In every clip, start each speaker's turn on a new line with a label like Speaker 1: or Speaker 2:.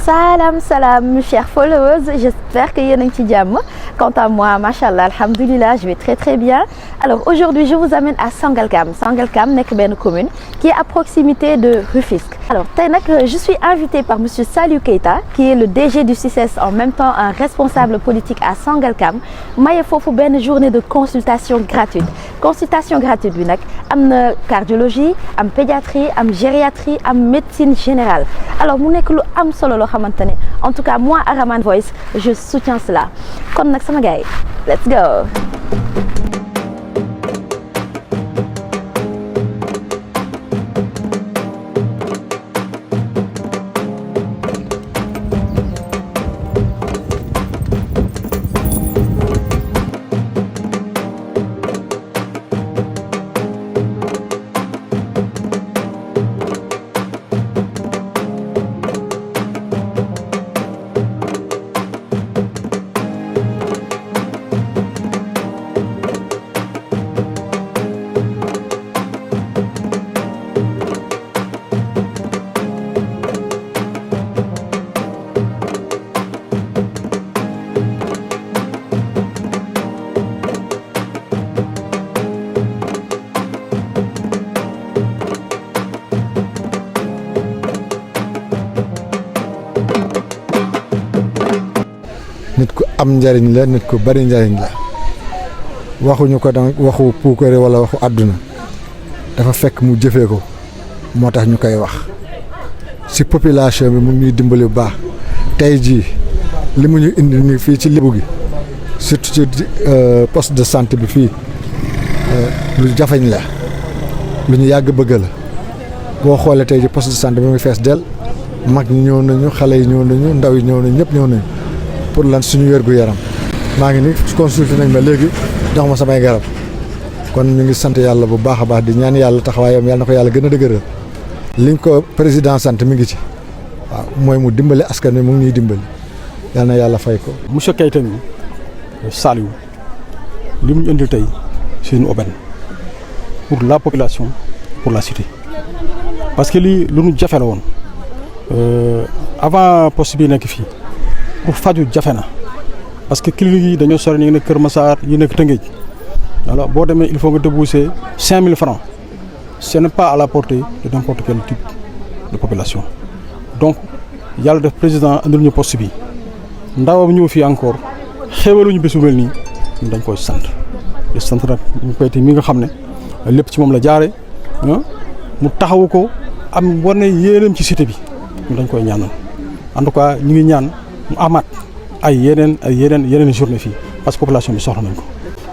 Speaker 1: Salam salam chers followers, j'espère que yéen a ngi ci jàmm. Quant à moi, machallah, alhamdoulilah, je vais très très bien. Alors aujourd'hui, je vous amène à Sangalkam. Sangalkam nekk benn commune qui est à proximité de Rufisque. Alors tey nag je suis invitée par monsieur Saliou Keita qui est le DG du CICES, en même temps un responsable politique à Sangalkam. maye foofu benn journée de consultation gratuite. Consultation gratuite bi nag am na cardiologie, am pédiatrie, am gériatrie, am médecine générale. Alors mu nekk lu am solo loo xamante ne en tout cas moi Araman Voice je soutiens cela. Kon nag sama gars yi, let's go.
Speaker 2: nit ku am njariñ la nit ku bari njariñ la waxuñu ko dang waxu puukare wala waxu àdduna dafa fekk mu jëfee ko moo tax ñu koy wax si population bi mu ngi dimbali bu baax tey jii li mu ñu indi ni fii ci Lébu gi surtout ci poste de santé bi fii lu jafeñ la lu ñu yàgg bëgg la boo xoolee tey ji poste de santé bi mu fees del mag ñi ñëw nañu xale yi ñëw nañu ndaw yi ñëw nañu ñëpp ñëw nañu pour lan suñu wér-gu-yaram maa ngi ni consulté nañ ma léegi jox ma samay garab kon ñu ngi sant yàlla bu baax a baax di ñaan yàlla taxawaayam yàlla na ko yàlla gën a dëgëral liñ ko président sant mi ngi ci waaw mooy mu dimbali askan wi mu ngi ñuy dimbali yàlla na yàlla fay ko.
Speaker 3: monsieur Keita mi Saliou li mu ñu indil tey c'est une aubaine pour la population pour la cité parce que lii lu ñu jafe la woon avant poste bi nekk fii. pour faju jafe na parce que clinique yi dañoo sori ñu nekk Kër Massar yi nekk Tëngéej alors boo demee il faut nga débourser 5000 francs ce n'est pas à la portée de n'importe quel type de population donc yàlla def président andil ñu poste bi ndawam ñëw fii encore xéwaluñu bés bu mel nii ñu dañ koy sant di sant nag ñu koy te mi nga xam ne lépp ci moom la jaare mu taxawu ko am war na yéenam ci cité bi ñu dañ koy ñaanal en tout cas ñu ngi ñaan mu amaat ay yeneen journée fii parce que population bi soxla nañ ko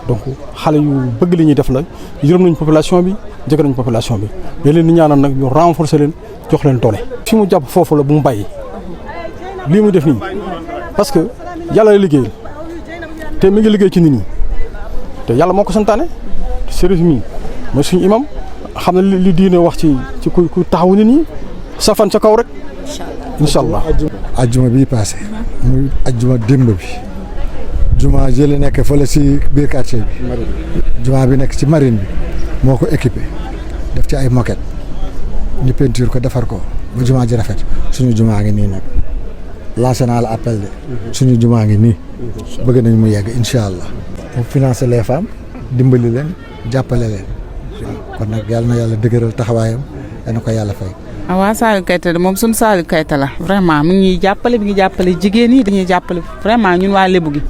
Speaker 3: donc xale yu bëgg li ñuy def la yërëm nañ population bi jëkk nañ population bi mais leen di ñaanal nag ñu renforcer leen jox leen doole. fi mu jàpp foofu la bu mu bàyyi lii muy def nii parce que yàlla la liggéey te mi ngi liggéey ci nit ñi te yàlla moo ko santaane sëriñ mi mooy suñu imam xam ne li diine wax ci ku taxawu nit ñi safan ca kaw rek. incha allah
Speaker 2: ajjuma bii passé muy ajjuma démb bi juma jële nekk fële si biir quartier bi juma bi nekk ci marine bi moo ko équipé def ci ay moquette ñu peinture ko defar ko ba juma ji rafet suñu juma ngi nii nag lancé naa la appel de suñu juma ngi nii bëgg nañ mu yegg incha allah pour financer les femmes dimbali leen jàppale leen kon nag yàlla na yàlla dëgëral taxawaayam dana ko yàlla fay.
Speaker 4: waaw Saliou Keita moom suñu Saliou Keita la vraiment mi ngi ñuy jàppale mi ngi jàppale jigéen yi dañuy jàppale vraiment ñun waa Lébu gi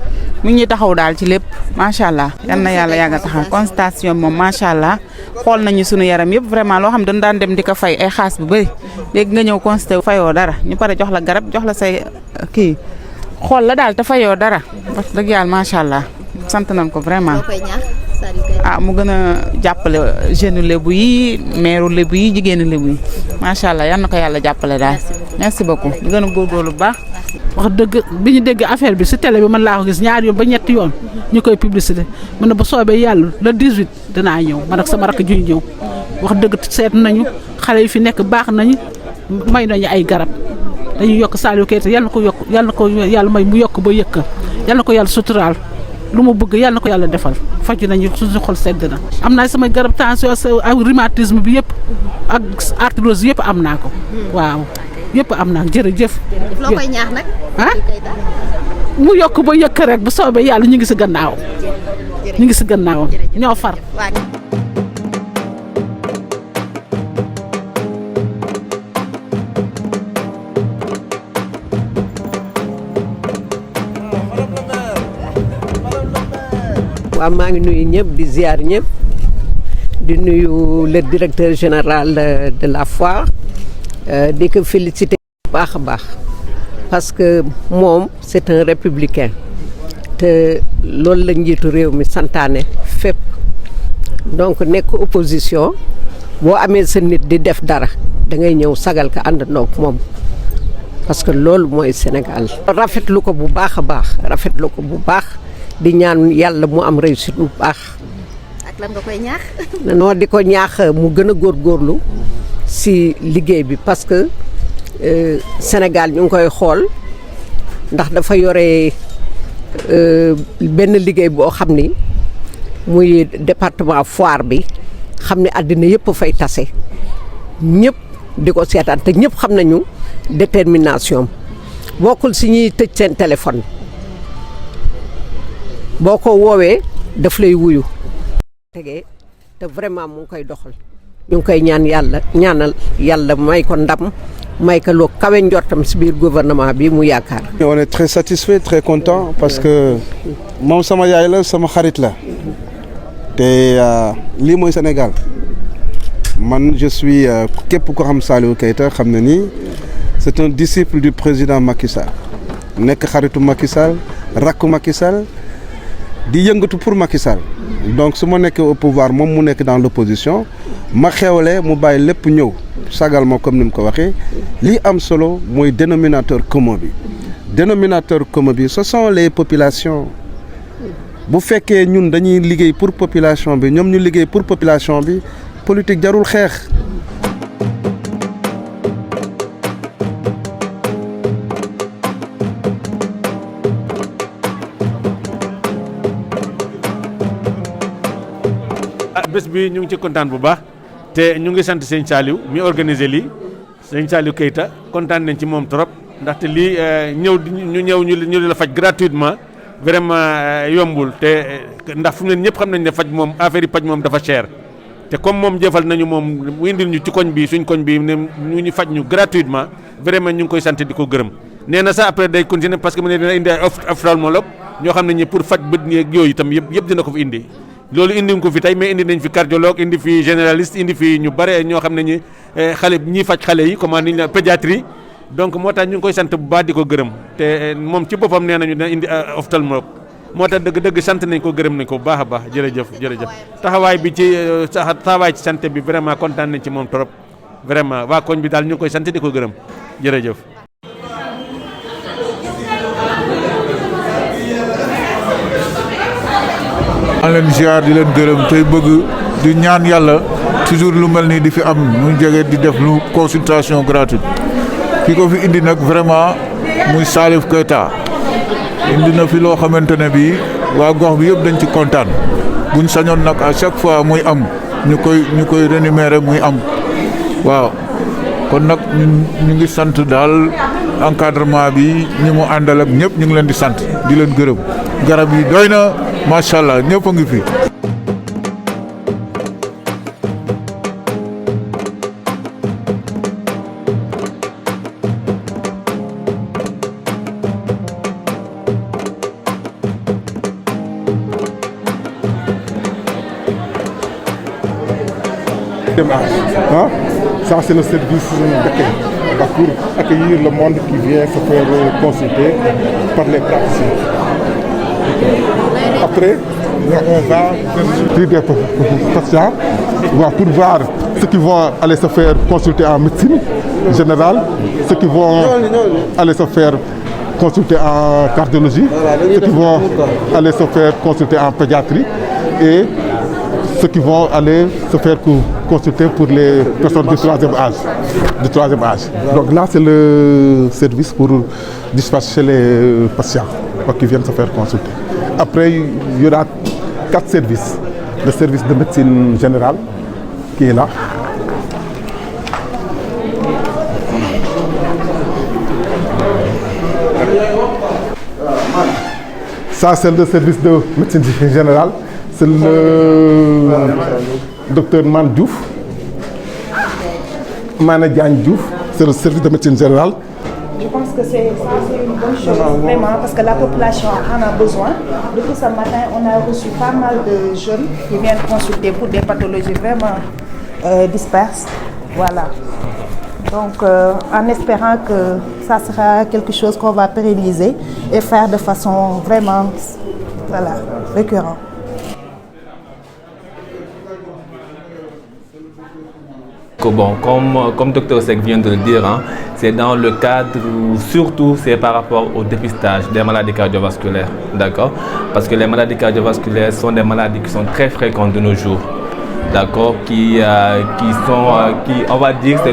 Speaker 4: mi ngi ñuy taxaw daal ci lépp macha allah yal na yàlla yàgg a taxaw consultation moom macha allah xool nañu sunu yaram yëpp vraiment loo xam dañu daan dem di ko fay ay xaas bu bëri léegi nga ñëw consulté fayoo dara ñu pare jox la garab jox la say kii xool la daal te fayoo dara wax dëgg yàlla macha allah sant nañ ko vraiment. mu gën a jàppale jeune Lébu yi maire Lébu yi jigéenu Lébu yi macha allah yal na ko yàlla jàppale daal. merci beaucoup di gën a góorgóorlu bu baax.
Speaker 5: wax dëgg bi ñu dégg affaire bi si télé bi mën laa ko gis ñaari yoon ba ñetti yoon ñu koy publicité mën na ba soobee yàlla le 18 dinaa ñëw man ak sama rakk juñ ñëw wax dëgg seet nañu xale yi fi nekk baax nañu may nañu ay garab dañuy yokk Saliou Keita yal na ko yokk yal na ko yàlla may mu yokk ba yëkkal yal na ko yàlla suturaal lu mu bëgg yàlla na ko yàlla defal faj nañu suñu xol sedd na. am naa samay garab tension ak rhumatisme bi yëpp ak arthrose yëpp am naa ko waaw. yëpp am na jërëjëf.
Speaker 1: loo koy ñaax nag.
Speaker 5: ah mu yokk ba yëkk rek bu soobee yàlla ñu ngi si gannaaw. ñu ngi si gannaaw ñoo far.
Speaker 6: waaw maa ngi nuyu ñëpp di ziar ñëpp di nuyu le directeur général de la foire di ko féliciter bu baax a baax parce que moom c'est un républicain te loolu la njiitu réew mi santaane fépp donc nekk opposition boo amee sa nit di def dara da ngay ñëw sagal ko àndandoo ak moom parce que loolu mooy Sénégal. rafetlu ko bu baax a baax rafetlu ko bu baax. di ñaan yàlla mu am réussite bu baax.
Speaker 1: ak lan nga koy ñaax.
Speaker 6: non di ko ñaax mu gën a góorgóorlu si liggéey bi parce que Sénégal ñu ngi koy xool ndax dafa yore benn liggéey boo xam ni muy département foire bi xam ne àddina yëpp fay tase ñëpp di ko seetaan te ñëpp xam nañu détermination bokkul si ñuy tëj seen téléphone. boo ko woowee daf lay wuyu tegee te vraiment mu ngi koy doxal ñu ngi koy ñaanal yàlla may ko ndam may ko loo kawe njortam si biir gouvernement bi mu yaakaar.
Speaker 7: On est très satisfait très content parce que moom sama yaay la sama xarit la te lii mooy Sénégal man je suis képp ko xam Saliou Keita xam na ni c'est un disciple du président Macky Sall nekk xaritu Macky Sall rakku Macky Sall di yëngatu pour Macky Sall donc su ma nekkee au pouvoir moom mu nekk dans l'opposition ma xewle mu bàyyi lépp ñëw sagal ma comme ni mu ko waxee lii am solo mooy dénominateur commun bi ce sont les populations bu fekkee ñun dañuy liggéey pour population bi ñoom ñu liggéey pour population bi politique jarul xeex.
Speaker 8: bés bi ñu ngi ci kontaan bu baax te ñu ngi sant sëñ Saliou mi organisé lii sëñ Saliou Keita kontaan nañ ci moom trop ndaxte lii ñu di la faj gratuitement vraiment yombul te ndax fu mu ne ñëpp xam nañ ne faj moom affaire yi faj moom dafa cher te comme moom jëfal nañu moom mu indil ñu ci koñ bi suñ koñ bi ne ñu faj ñu gratuitement vraiment ñu ngi koy sant di ko gërëm nee na sax après day continuer parce que mu ne dina indi ay ophtalmologue ñoo xam ne ñi pour faj bët yeeg yooyu itam yëpp dina ko fi indi. loolu indi ko fi tey mais indi nañ fi cardiologue indi fi généraliste indi fi ñu bare ñoo xam ne ñi ñiy faj xale yi comment niñ la pédiatrie donc moo tax ñu ngi koy sant bu baax di ko gërëm te moom ci boppam nee nañu dina indi ophtalmologue moo tax dëgg sant nañ ko gërëm nañ ko bu baax a baax jërëjëf taxawaay bi ci santé bi vraiment kontaan nañ ci moom trop vraiment waa koñ bi daal ñu ngi koy sant di ko gërëm jërëjëf.
Speaker 9: maa leen ziar di leen gërëm tey bëgg di ñaan yàlla toujours lu mel nii di fi am mu jege di def lu consultation gratuite ki ko fi indi nag vraiment muy Saliou Keita indi na fi loo xamante ne bii waa gox bi yëpp dañ ci kontaan buñ sañoon nag à chaque fois muy am ñu koy rémunérer muy am waaw kon nag ñu ngi sant daal encadrement bi ñi mu àndal ak ñëpp ñu ngi leen di sant di leen gërëm garab yi doy na. macha allah ñëpp a ngi fi.
Speaker 10: Ça c'est le service d'accueil pour accueillir le monde qui vient se faire consulter par les praticiens. Après, on va vers des patients pour voir ceux qui vont aller se faire consulter en médecine générale, ceux qui vont aller se faire consulter en cardiologie, ceux qui vont aller se faire consulter en pédiatrie et ceux qui vont aller se faire consulter pour les personnes du troisième âge. Donc là, c'est le service pour dispatcher les patients qui viennent se faire consulter. Après, il y aura 4 services. Le service de médecine générale qui est là. Ça, c'est le service de médecine générale. C'est le docteur Man Diouf. Mané Diagne Diouf. C'est le service de médecine générale.
Speaker 11: Je pense que c'est une bonne chose, vraiment, parce que la population en a besoin. Depuis ce matin, on a reçu pas mal de jeunes qui viennent consulter pour des pathologies vraiment disperses. Voilà. Donc, en espérant que ça sera quelque chose qu'on va pérenniser et faire de façon vraiment récurrente.
Speaker 12: Bon, comme Dr Seck vient de le dire, hein, c'est dans le cadre, surtout c'est par rapport au dépistage des maladies cardiovasculaires, d'accord? Parce que les maladies cardiovasculaires sont des maladies qui sont très fréquentes de nos jours, d'accord? On va dire, c'est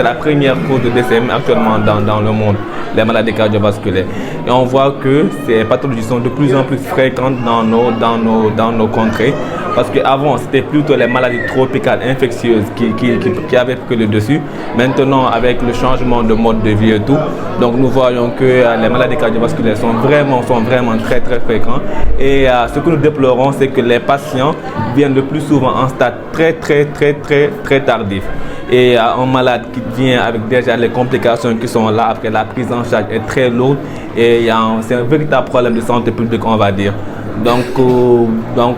Speaker 12: la première cause de décès actuellement dans le monde, les maladies cardiovasculaires. Et on voit que ces pathologies sont de plus en plus fréquentes dans nos contrées. Parce qu'avant, c'était plutôt les maladies tropicales infectieuses qui avaient pris le dessus. Maintenant, avec le changement de mode de vie et tout, donc nous voyons que les maladies cardiovasculaires sont vraiment très très fréquentes. Et ce que nous déplorons, c'est que les patients viennent le plus souvent en stade très tardif. Et un malade qui vient avec déjà les complications qui sont là après la prise en charge est très lourde. Et c'est un véritable problème de santé publique, on va dire. Donc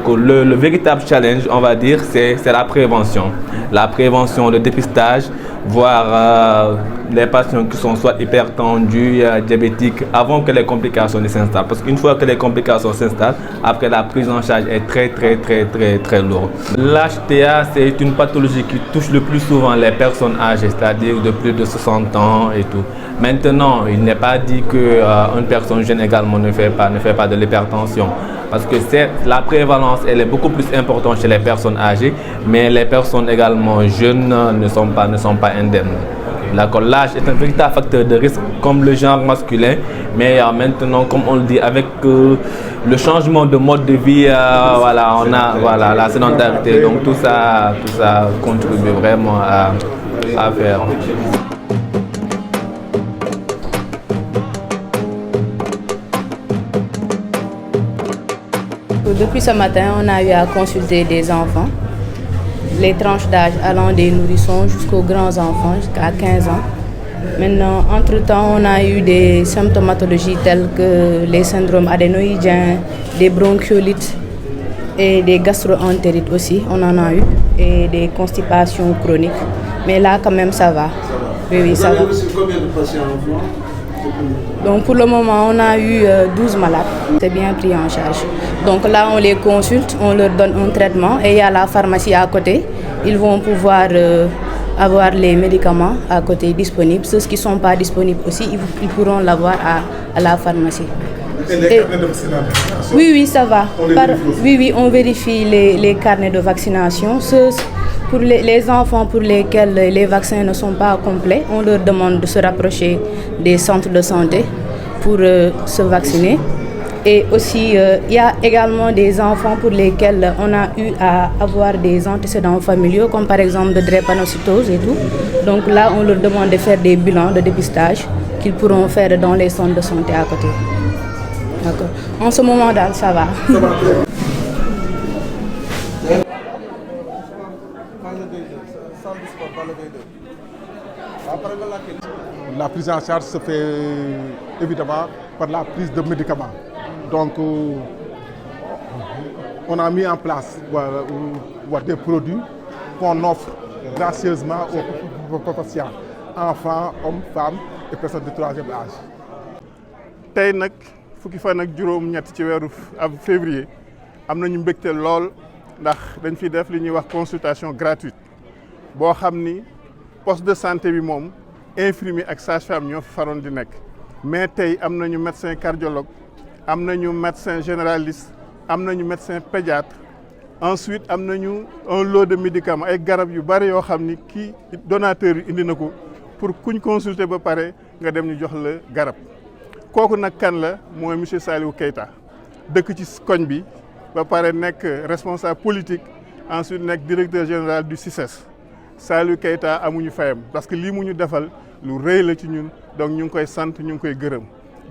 Speaker 12: le véritable challenge, on va dire, c'est la prévention. La prévention, le dépistage, voir les patients qui sont soit hypertendus, diabétiques, avant que les complications ne s'installent. Parce qu'une fois que les complications s'installent, après la prise en charge est très lourde. L'HTA, c'est une pathologie qui touche le plus souvent les personnes âgées, c'est-à-dire de plus de 60 ans et tout. Maintenant, il n'est pas dit qu'une personne jeune également ne fait pas de l'hypertension. Parce que la prévalence, elle est beaucoup plus importante chez les personnes âgées, mais les personnes également jeunes ne sont pas indemnes. D'accord. L'âge est un véritable facteur de risque comme le genre masculin, mais maintenant, comme on le dit, avec le changement de mode de vie, on a la sédentarité, donc tout ça contribue vraiment à faire.
Speaker 13: Depuis ce matin, on a eu à consulter des enfants, les tranches d'âge allant des nourrissons jusqu'aux grands enfants, jusqu'à 15 ans. Maintenant, entre-temps, on a eu des symptomatologies telles que les syndromes adénoïdiens, des bronchiolites et des gastro-entérites aussi, on en a eu, et des constipations chroniques. Mais là, quand même, ça va. Oui, ça va. Vous avez reçu combien de patients enfants? Donc pour le moment, on a eu 12 malades. C'est bien pris en charge. Donc là, on les consulte, on leur donne un traitement et il y a la pharmacie à côté. Ils vont pouvoir avoir les médicaments à côté disponibles. Ceux qui ne sont pas disponibles aussi, ils pourront l'avoir à la pharmacie.
Speaker 10: Et les carnets de vaccination?
Speaker 13: Oui, ça va. Oui, on vérifie les carnets de vaccination. Pour les enfants pour lesquels les vaccins ne sont pas complets, on leur demande de se rapprocher des centres de santé pour se vacciner. Et aussi, il y a également des enfants pour lesquels on a eu à avoir des antécédents familiaux, comme par exemple de drépanocytose et tout. Donc là, on leur demande de faire des bilans de dépistage qu'ils pourront faire dans les centres de santé à côté. D'accord. En ce moment, ça va.
Speaker 10: La prise en charge se fait évidemment par la prise de médicaments. Donc, on a mis en place des produits qu'on offre gracieusement aux patients, enfants, hommes, femmes et personnes de troisième âge.
Speaker 14: Tey nag fukki fan ak juróom-ñett ci weeru février am nañu mbégte lool ndax dañ fi def li ñuy wax consultation gratuite boo xam ni poste de santé bi moom infirmier ak sage-femme ñoo fi faroon di nekk mais tey am nañu médecin cardiologue am nañu médecin généraliste am nañu médecin pédiatre ensuite am nañu un lot de médicaments ay garab yu bari yoo xam ni kii donateur yi indi na ko pour kuñ consulter ba pare nga dem ñu jox la garab kooku nag kan la mooy monsieur Saliou Keita dëkk ci koñ bi ba pare nekk responsable politique ensuite nekk directeur général du CICES Saliou Keita amuñu fayam parce que lii mu ñu defal lu rëy la ci ñun donc ñu ngi koy sant ñu ngi koy gërëm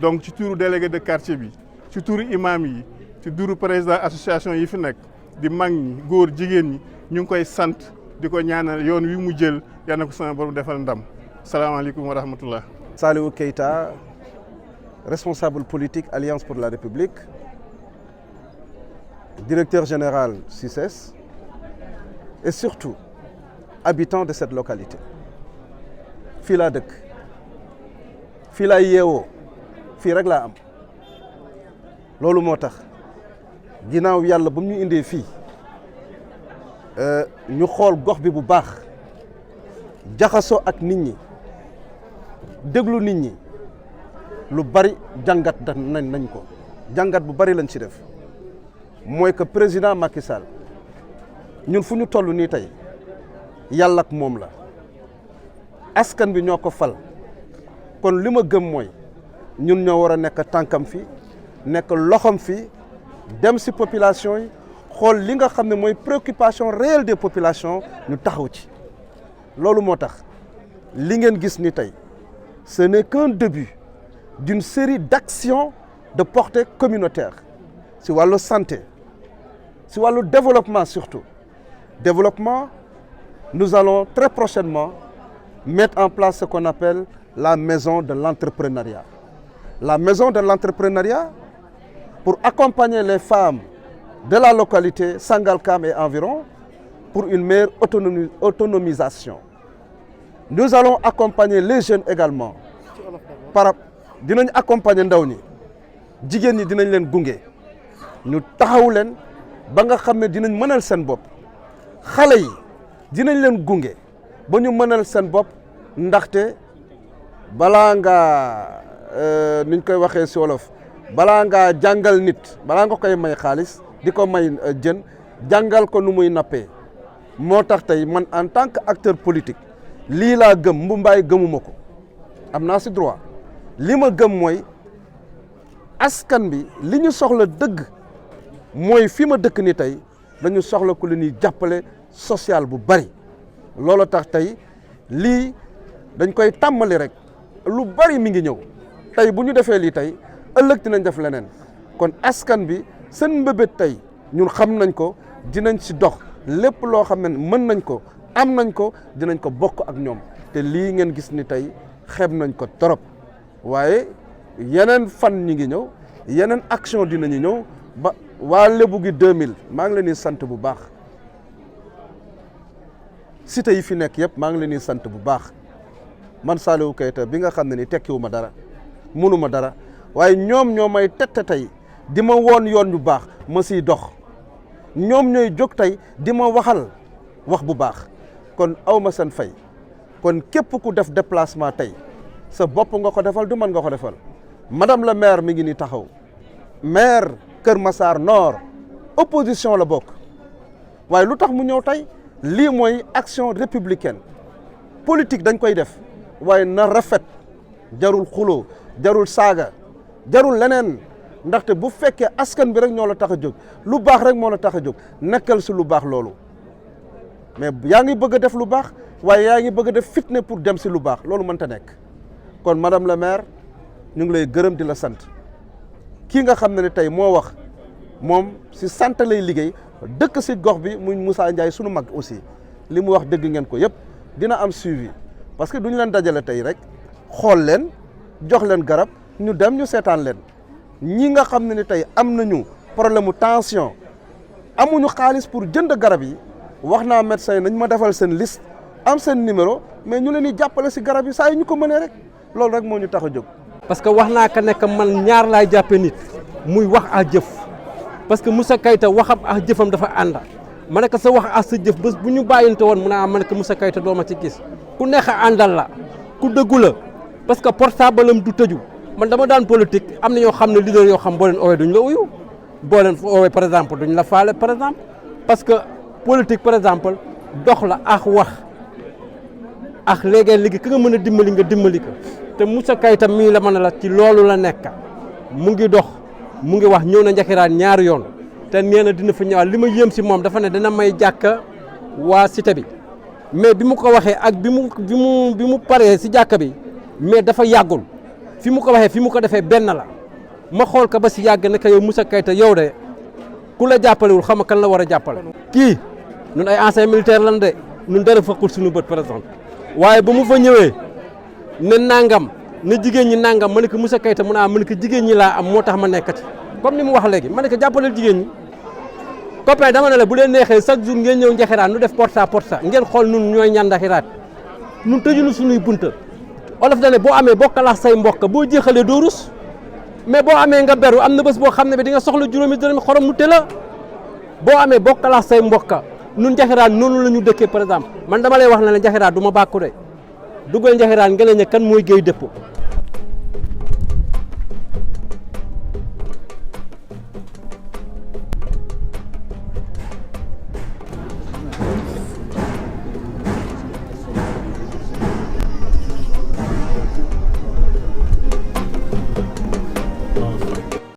Speaker 14: donc ci turu délégué de quartier bi ci turu imam yi ci turu président association yi fi nekk di mag ñi góor jigéen ñi ñu ngi koy sant di ko ñaanal yoon wi mu jël yal na ko sama borom defal ndam salaamaaleykum wa rahmatullah.
Speaker 7: Saliou Keita, responsable politique Alliance pour la République, directeur général CICES et surtout habitant de cette localité. Fii laa dëkk fii laa yeewoo fii rek laa am loolu moo tax ginnaaw yàlla ba mu ñu indee fii ñu xool gox bi bu baax jaxasoo ak nit ñi déglu nit ñi lu bari jàngat nañ ko jàngat bu bari lañ ci def mooy que président Macky Sall ñun fu ñu toll nii tey yàlla ak moom la askan bi ñoo ko fal kon li ma gëm mooy ñun ñoo war a nekk tànkam fi nekk loxam fi dem ci population yi xool li nga xam ne mooy préoccupation réelle des populations ñu taxaw ci loolu moo tax li ngeen gis ni tey ce n'est qu'un début d'une série d'actions de portée communautaire ci wàllu santé ci wàllu développement surtout développement nous allons très prochainement mettre en place ce qu'on appelle la maison de l'entrepreneuriat. La maison de l'entrepreneuriat pour accompagner les femmes de la localité Sangalkam et environ pour une meilleure autonomisation. Nous allons accompagner les jeunes également. Dinañ accompagner ndaw ñi jigéen ñi dinañ leen gunge ñu taxaw leen ba nga xam ne dinañ mënal seen bopp xale yi dinañ leen gunge ba ñu mënal seen bopp ndaxte balaa ngaa niñ koy waxee ci wolof balaa ngaa jàngal nit balaa nga koy may xaalis di ko may jën jàngal ko nu muy nappee moo tax tey man en tant que acteur politique lii laa gëm mbumbaay gëmuma ko am naa ci droit li ma gëm mooy askan bi li ñu soxla dëgg mooy fi ma dëkk ni tey dañu soxla ku leen di jàppale social bu bari loolu tax tey lii dañ koy tàmmali rek lu bari mi ngi ñëw tey bu ñu defee lii tey ëllëg dinañ def leneen kon askan bi seen mbébét tey ñun xam nañ ko dinañ ci dox lépp loo xam ne mën nañ ko am nañ ko dinañ ko bokk ak ñoom te lii ngeen gis ni tey xeeb nañ ko trop waaye yeneen fan ñi ngi ñëw yeneen action dinañu ñëw ba waa Lebu gi 2000 maa ngi leen di sant bu baax cité yi fi nekk yëpp maa ngi leen di sant bu baax man Saliou Keita bi nga xam ne ni tekkiwuma dara mënuma dara waaye ñoom ñoo may tette tey di ma woon yoon bu baax ma siy dox ñoom ñooy jóg tey di ma waxal wax bu baax kon awma seen fay kon képp ku def déplacement tey sa bopp nga ko defal du man nga ko defal madame la maire mi ngi ni taxaw maire Kër Massar Nord opposition la bokk waaye lu tax mu ñëw tey lii mooy action républicaine politique dañ koy def waaye na rafet jarul xuloo jarul saaga jarul leneen ndaxte bu fekkee askan bi rek ñoo la tax a jóg lu baax rek moo la tax a jóg nekkal si lu baax loolu mais yaa ngi bëgg a def lu baax waaye yaa ngi bëgg a def fitne pour dem si lu baax loolu mënta nekk kon madame la maire ñu ngi lay gërëm di la sant kii nga xam ne tey moo wax moom si sant lay liggéey dëkk si gox bi muy Moussa Ndiaye sunu mag aussi li mu wax dëgg ngeen ko yëpp dina am suivi parce que duñu leen dajale tey rek xool leen jox leen garab ñu dem ñu seetaan leen ñi nga xam ne ni tey am nañu problème mu tension amuñu xaalis pour jënd garab yi wax naa médecin yi nañ ma defal seen liste am seen numéro mais ñu leen di jàppale si garab yi saa yi ñu ko mënee rek loolu rek moo ñu tax a jóg.
Speaker 15: parce que wax naa ko nekk man ñaar laay jàppe nit muy wax ak jëf parce que Moussa Keita waxam ak jëfam dafa ànd ma ne ko sa wax ak sa jëf bés bu ñu bàyyante woon mu ne ma ne ko Moussa Keita doo ma ci gis ku neex a àndal la ku dëggu la parce que portable am du tëju man dama daan politique am na ñoo xam ne leader yoo xam boo leen oowee duñ la uyu boo leen oowee par exemple duñ la faale par exemple parce que politique par exemple dox la ak wax ak léegi ki nga mën a dimbali nga dimbali ko te Moussa Keita mii la mën a la ci loolu la nekk mu ngi dox mu ngi wax ñëw na Njakiraan ñaari yoon te nee na dina fa ñëwaat li ma yéem si moom dafa ne dina may jàkka waa cité bi mais bi mu ko waxee ak bi mu paree si jàkka bi mais dafa yàggul fi mu ko waxee fi mu ko defee benn la ma xool ko ba si yàgg ne que yow Moussa Keita yow de ku la jàppalewul xam nga kan la war a jàppale. kii ñun ay anciens militaires lan de ñun dara fekkul suñu bët par exemple waaye ba mu fa ñëwee ne nangam ne jigéen ñi nangam ma ne ko Moussa Keita mu ne ma ne ko jigéen ñi laa am moo tax ma nekkati comme ni mu wax léegi ma ne ko jàppaleel jigéen ñi. copain dama ne la bu leen neexee chaque jour ngeen ñëw Njaxiraat nu def porte à porte ngeen xool nun ñooy ñaan Njaxiraat nun tëjuñu suñuy bunta olof da ne boo amee bokkalax say mbokk boo jeexalee doo rus mais boo amee nga beru am na bés boo xam ne bi di nga soxla juróomi dërëm xorom mu tëla boo amee bokkalax say mbokk nun Njaxiraat noonu la ñu dëkkee par exemple man dama lay wax ne la Njaxiraat du ma bàkku de duggal Njaxiraat nga ne kan mooy géey dëpp